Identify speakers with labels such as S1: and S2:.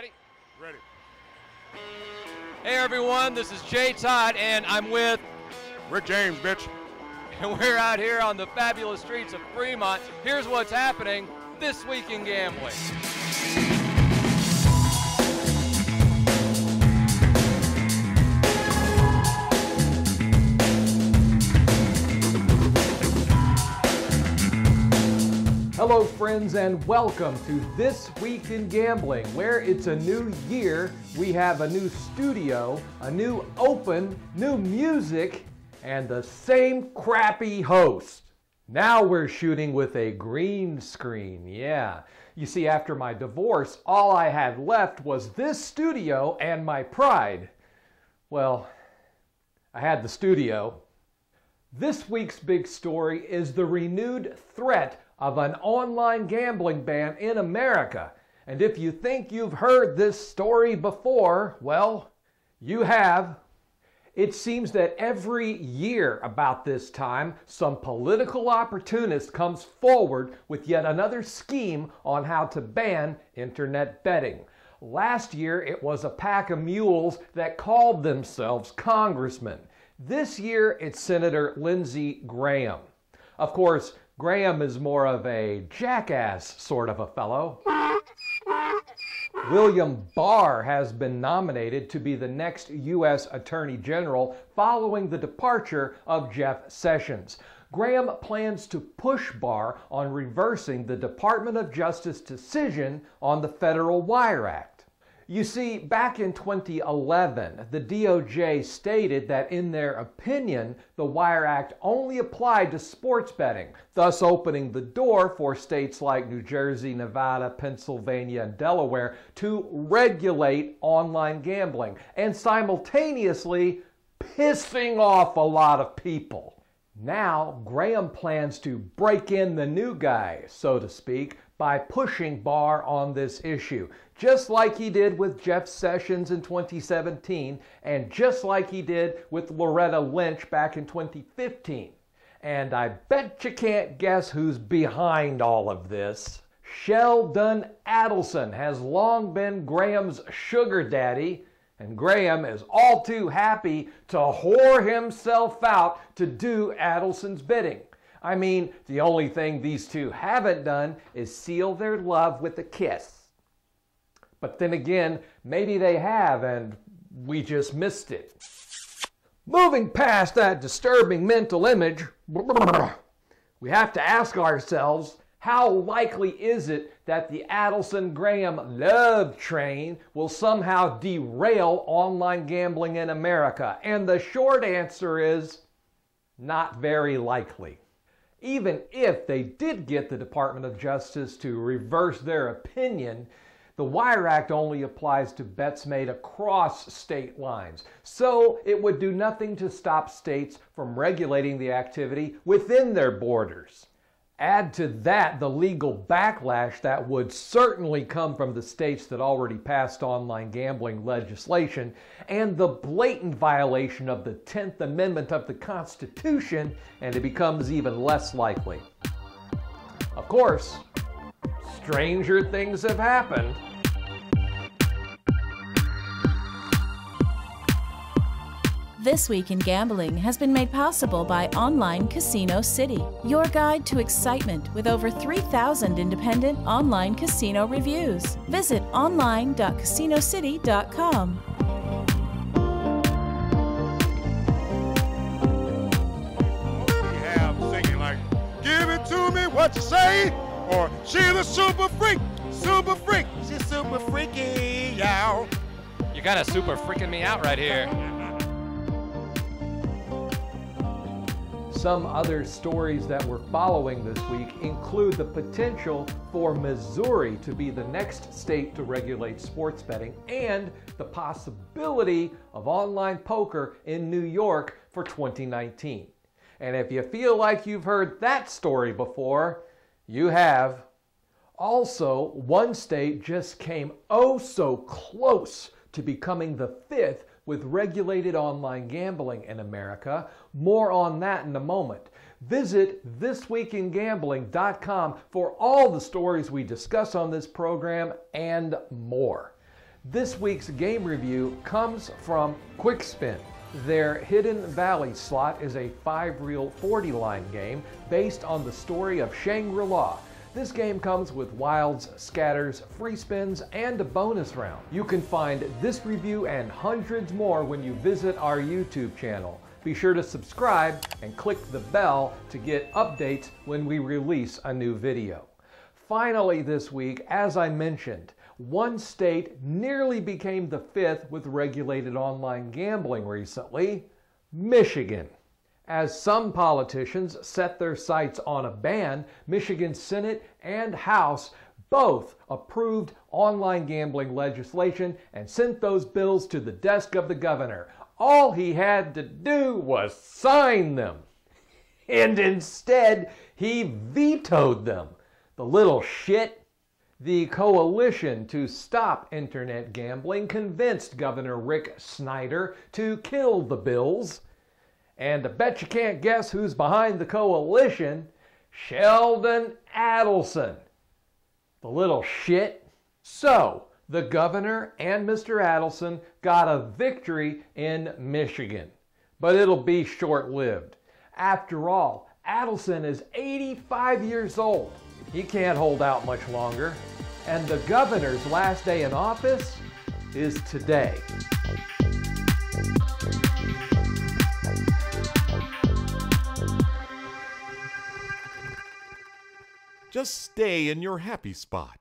S1: Ready?
S2: Ready.
S1: Hey everyone, this is Jay Todd and I'm with
S2: Rick James, bitch.
S1: and we're out here on the fabulous streets of Fremont. Here's what's happening this week in gambling.
S3: Hello friends and welcome to This Week in Gambling, where it's a new year, we have a new studio, a new open, new music, and the same crappy host. Now we're shooting with a green screen, yeah. You see, after my divorce, all I had left was this studio and my pride. Well, I had the studio. This week's big story is the renewed threat of an online gambling ban in America. And if you think you've heard this story before, well, you have. It seems that every year about this time, some political opportunist comes forward with yet another scheme on how to ban internet betting. Last year, it was a pack of mules that called themselves congressmen. This year, it's Senator Lindsey Graham. Of course, Graham is more of a jackass sort of a fellow. William Barr has been nominated to be the next U.S. Attorney General following the departure of Jeff Sessions. Graham plans to push Barr on reversing the Department of Justice decision on the Federal Wire Act. You see, back in 2011, the DOJ stated that in their opinion, the Wire Act only applied to sports betting, thus opening the door for states like New Jersey, Nevada, Pennsylvania, and Delaware to regulate online gambling, and simultaneously pissing off a lot of people. Now, Graham plans to break in the new guy, so to speak, by pushing Barr on this issue, just like he did with Jeff Sessions in 2017, and just like he did with Loretta Lynch back in 2015. And I bet you can't guess who's behind all of this. Sheldon Adelson has long been Graham's sugar daddy, and Graham is all too happy to whore himself out to do Adelson's bidding. I mean, the only thing these two haven't done is seal their love with a kiss. But then again, maybe they have and we just missed it. Moving past that disturbing mental image, we have to ask ourselves, how likely is it that the Adelson-Graham love train will somehow derail online gambling in America? And the short answer is, not very likely. Even if they did get the Department of Justice to reverse their opinion, the Wire Act only applies to bets made across state lines. So it would do nothing to stop states from regulating the activity within their borders. Add to that the legal backlash that would certainly come from the states that already passed online gambling legislation, and the blatant violation of the 10th Amendment of the Constitution, and it becomes even less likely. Of course, stranger things have happened.
S4: This Week in Gambling has been made possible by Online Casino City, your guide to excitement with over 3,000 independent online casino reviews. Visit online.casinocity.com.
S2: We have singing like, give it to me, what you say? Or, she's a super freak, she's super freaky, yow.
S1: You got a super freaking me out right here.
S3: Some other stories that we're following this week include the potential for Missouri to be the next state to regulate sports betting, and the possibility of online poker in New York for 2019. And if you feel like you've heard that story before, you have. Also, one state just came oh so close to becoming the fifth with regulated online gambling in America. More on that in a moment. Visit thisweekingambling.com for all the stories we discuss on this program and more. This week's game review comes from Quickspin. Their Hidden Valley slot is a 5-reel 40-line game based on the story of Shangri-La. This game comes with wilds, scatters, free spins, and a bonus round. You can find this review and hundreds more when you visit our YouTube channel. Be sure to subscribe and click the bell to get updates when we release a new video. Finally this week, as I mentioned, one state nearly became the 5th with regulated online gambling recently: Michigan. As some politicians set their sights on a ban, Michigan's Senate and House both approved online gambling legislation and sent those bills to the desk of the governor. All he had to do was sign them. And instead, he vetoed them. The little shit. The coalition to stop internet gambling convinced Governor Rick Snyder to kill the bills. And I bet you can't guess who's behind the coalition: Sheldon Adelson. The little shit. So, the governor and Mr. Adelson got a victory in Michigan. But it'll be short-lived. After all, Adelson is 85 years old. He can't hold out much longer. And the governor's last day in office is today.
S5: Just stay in your happy spot.